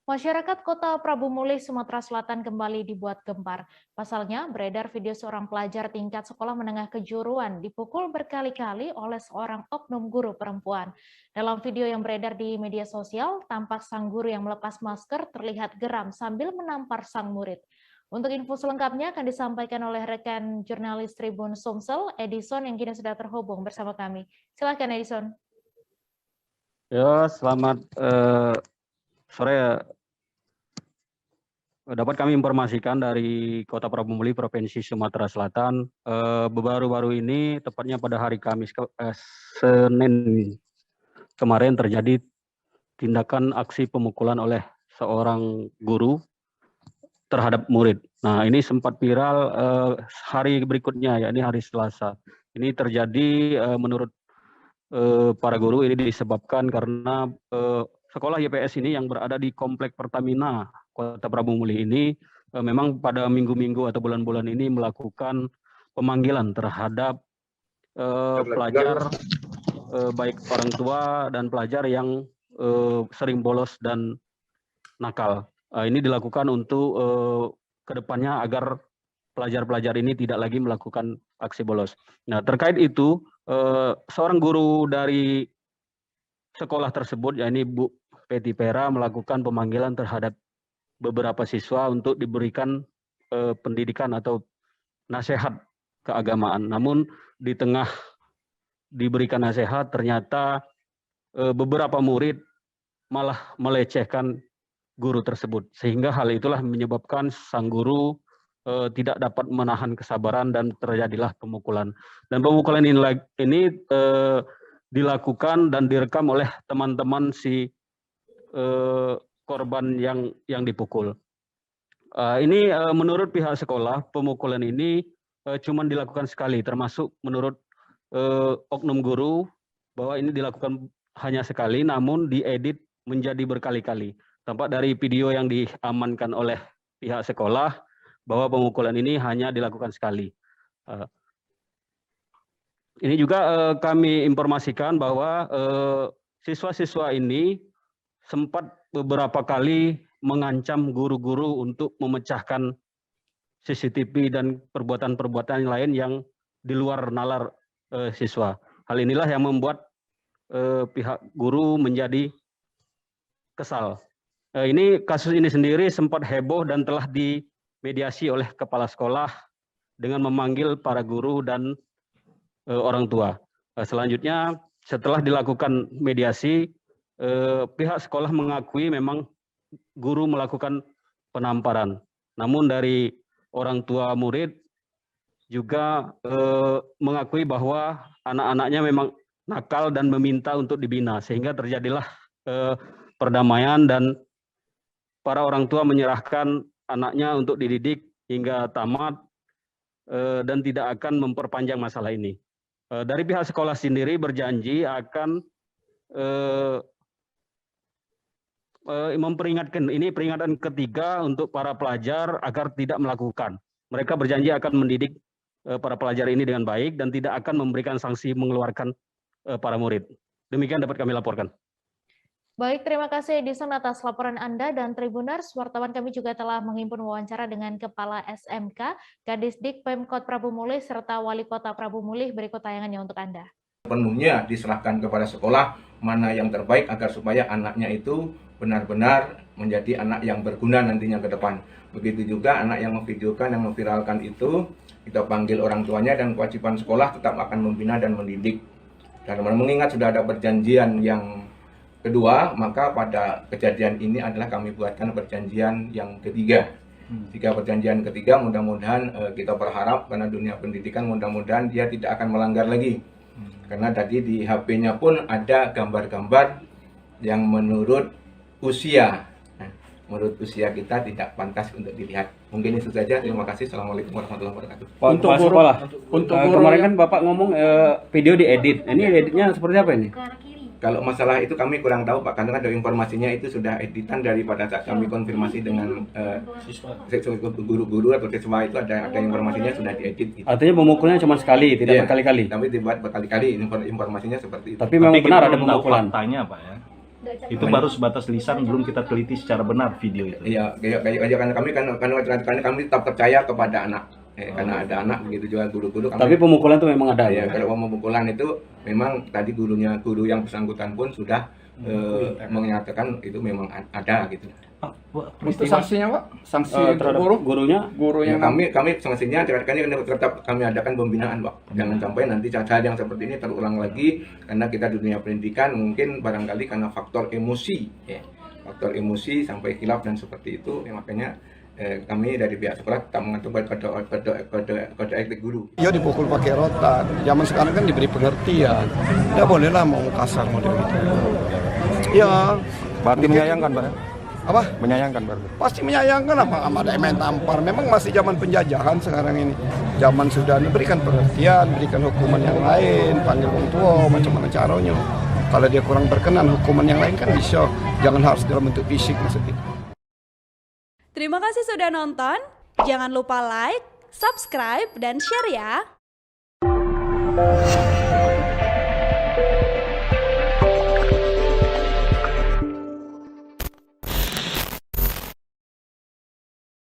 Masyarakat Kota Prabu Mulih, Sumatera Selatan kembali dibuat gempar. Pasalnya, beredar video seorang pelajar tingkat sekolah menengah kejuruan dipukul berkali-kali oleh seorang oknum guru perempuan. Dalam video yang beredar di media sosial, tampak sang guru yang melepas masker terlihat geram sambil menampar sang murid. Untuk info selengkapnya akan disampaikan oleh rekan jurnalis Tribun Sumsel, Edison, yang kini sudah terhubung bersama kami. Silakan, Edison. Ya, selamat sore. Dapat kami informasikan dari Kota Prabu Mulih, Provinsi Sumatera Selatan, baru-baru ini, tepatnya pada hari Kamis, Senin kemarin terjadi tindakan aksi pemukulan oleh seorang guru terhadap murid. Nah, ini sempat viral hari berikutnya, yakni hari Selasa. Ini terjadi menurut para guru ini disebabkan karena sekolah YPS ini yang berada di Komplek Pertamina Kota Prabu Mulih ini memang pada minggu-minggu atau bulan-bulan ini melakukan pemanggilan terhadap pelajar, baik orang tua dan pelajar yang sering bolos dan nakal. Ini dilakukan untuk kedepannya agar pelajar-pelajar ini tidak lagi melakukan aksi bolos. Nah, terkait itu, seorang guru dari sekolah tersebut, yakni Bu Peti Pera, melakukan pemanggilan terhadap beberapa siswa untuk diberikan pendidikan atau nasihat keagamaan. Namun di tengah diberikan nasihat, ternyata beberapa murid malah melecehkan guru tersebut, sehingga hal itulah menyebabkan sang guru tidak dapat menahan kesabaran dan terjadilah pemukulan. Dan pemukulan ini dilakukan dan direkam oleh teman-teman si korban yang dipukul. Ini menurut pihak sekolah, pemukulan ini cuma dilakukan sekali, termasuk menurut oknum guru bahwa ini dilakukan hanya sekali, namun diedit menjadi berkali-kali. Tampak dari video yang diamankan oleh pihak sekolah bahwa pemukulan ini hanya dilakukan sekali. Ini juga kami informasikan bahwa siswa-siswa ini sempat beberapa kali mengancam guru-guru untuk memecahkan CCTV dan perbuatan-perbuatan lain yang di luar nalar siswa. Hal inilah yang membuat pihak guru menjadi kesal. Ini kasus ini sendiri sempat heboh dan telah dimediasi oleh kepala sekolah dengan memanggil para guru dan orang tua. Selanjutnya, setelah dilakukan mediasi, pihak sekolah mengakui memang guru melakukan penamparan. Namun dari orang tua murid juga mengakui bahwa anak-anaknya memang nakal dan meminta untuk dibina, sehingga terjadilah perdamaian dan para orang tua menyerahkan anaknya untuk dididik hingga tamat dan tidak akan memperpanjang masalah ini. Dari pihak sekolah sendiri berjanji akan memperingatkan, ini peringatan ketiga untuk para pelajar agar tidak melakukan. Mereka berjanji akan mendidik para pelajar ini dengan baik dan tidak akan memberikan sanksi mengeluarkan para murid. Demikian dapat kami laporkan. Baik, terima kasih Edison atas laporan Anda, dan Tribuners, wartawan kami juga telah menghimpun wawancara dengan Kepala SMK, Kadisdik Pemkot Prabu Mulih, serta Wali Kota Prabu Mulih. Berikut tayangannya untuk Anda. Penuhnya diserahkan kepada sekolah mana yang terbaik agar supaya anaknya itu benar-benar menjadi anak yang berguna nantinya ke depan. Begitu juga anak yang memvideokan, yang memviralkan itu, kita panggil orang tuanya dan kewajiban sekolah tetap akan membina dan mendidik. Dan mengingat sudah ada perjanjian yang kedua, maka pada kejadian ini adalah kami buatkan perjanjian yang ketiga. Tiga perjanjian ketiga, mudah-mudahan kita berharap karena dunia pendidikan mudah-mudahan dia tidak akan melanggar lagi. Karena tadi di HP-nya pun ada gambar-gambar yang menurut usia. Menurut usia kita tidak pantas untuk dilihat. Mungkin itu saja. Terima kasih. Assalamualaikum warahmatullahi wabarakatuh. Untuk sekolah, untuk kemarin kan Bapak ngomong video diedit. Ini editnya seperti apa ini? Kalau masalah itu kami kurang tahu Pak, karena ada informasinya itu sudah editan daripada saat kami konfirmasi dengan guru-guru atau siswa itu ada informasinya sudah diedit. Gitu. Artinya pemukulannya cuma sekali, tidak berkali-kali. Tapi dibuat berkali-kali informasinya seperti itu. Tapi memang benar ada pemukulan. Faktanya Pak ya. Itu baru sebatas lisan, belum kita teliti secara benar video itu. Iya, karena kami tetap percaya kepada anak. Karena ada anak, begitu juga guru-guru. Tapi pemukulan itu memang ada ya. ya. Kalau pemukulan itu memang tadi guru yang bersangkutan pun sudah menyatakan itu memang ada gitu. Itu sanksinya Pak? Sanksi terhadap gurunya? Guru Ya, yang kami sanksinya tetap kami adakan pembinaan Pak. Jangan sampai nanti hal yang seperti ini terulang lagi, karena kita di dunia pendidikan mungkin barangkali karena faktor emosi, ya. Faktor emosi sampai khilaf dan seperti itu, ya, makanya kami dari pihak sekolah tetap mengatur kode etik guru. dia dipukul pakai rotan. Zaman sekarang kan diberi pengertian. Ya bolehlah mau kasar model gitu. Ya, Berarti menyayangkan, Pak? apa? Menyayangkan berarti? Pasti menyayangkan apa ada yang main tampar. Memang masih zaman penjajahan sekarang ini. Zaman sudah diberikan pengertian, berikan hukuman yang lain, panggil orang tua, macam-macam caranya. Kalau dia kurang berkenan, hukuman yang lain kan bisa. Jangan harus dalam bentuk fisik maksudnya. Terima kasih sudah nonton. Jangan lupa like, subscribe, dan share ya.